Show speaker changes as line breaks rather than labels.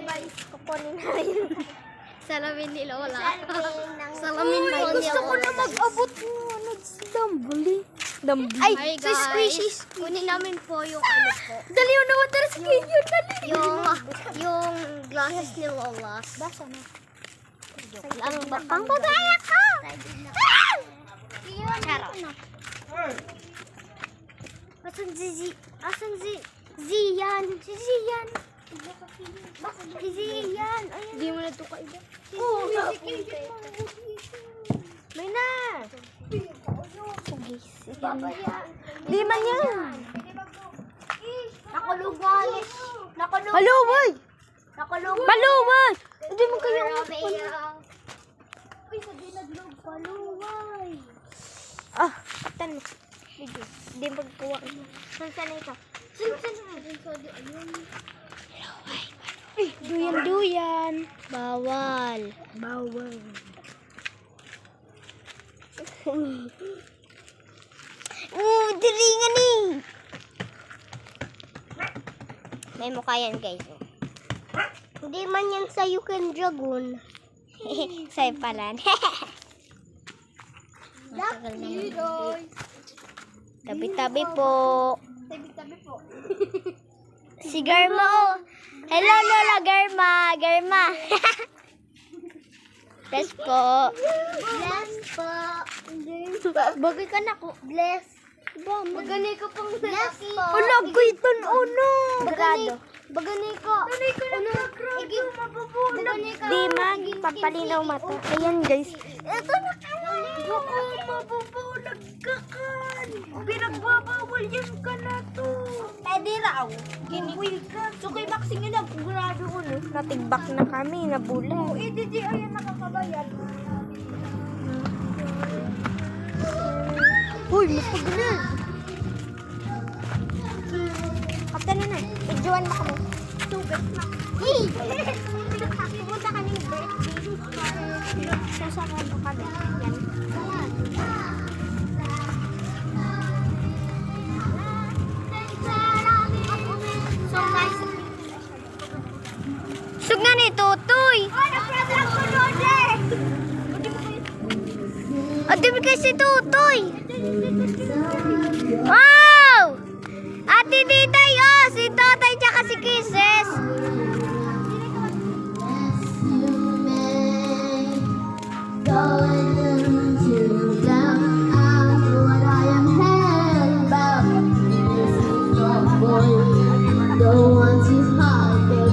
guys, kukunin namin.
Salamin ni Lola.
Salamin
po ni
gusto ko
Lola.
na mag-abot ng Dumbly.
Ay guys, kunin namin po yung ano po.
Dali yun naman tara sa kinyo, dali.
Yung glasses ni Lola.
Basa na.
Pang babae ako! Charot. Asan si Zian? Si Zian. Si Zian.
Hindi mo na ito kaiba.
Oo. May na.
Di man yan.
Nakulugalis.
Haluway! Haluway! Hindi mo kayo.
Uy, sabi naglog paluway.
Ah, patan mo. Hindi magkuha mo.
Saan na ito? Saan? Ayun.
Duyan-duyan.
Bawal.
Bawal.
Dilingan eh. May mukha yan guys. Hindi man yan sa Yukon Dragon. Sa'yo pala. Tabi-tabi po.
Tabi-tabi po.
Si Garma oh. Hello Lola Garma. Garma. Bless po. Bless po.
Bagay ka na ko.
Bless. Bagani ko pang bless po.
Ano, guiton uno.
Bagani ko. Igi mabubulag.
Di man, papalinaw mata. Ayan guys.
Ito na ka.
Baka mabubulag ka kan. Pinagbabawal yan ka na to.
Pwede raw.
Ginuwi ka. So kay Maxing yun, naggrado ko no. Natigbak na kami, nabulag.
Di ayan nakakabayan.
Uy, mapaglan. Kapta na na. Ijuan mo kami.
Tubig na. Pumunta ka ng birthday.
Susakan mo kami. Yan.
So nice. Sug na ni Tutoy. Ate bigay si Tutoy. Wow! Ate Titay, oh! Si Totoy tsaka si Kise.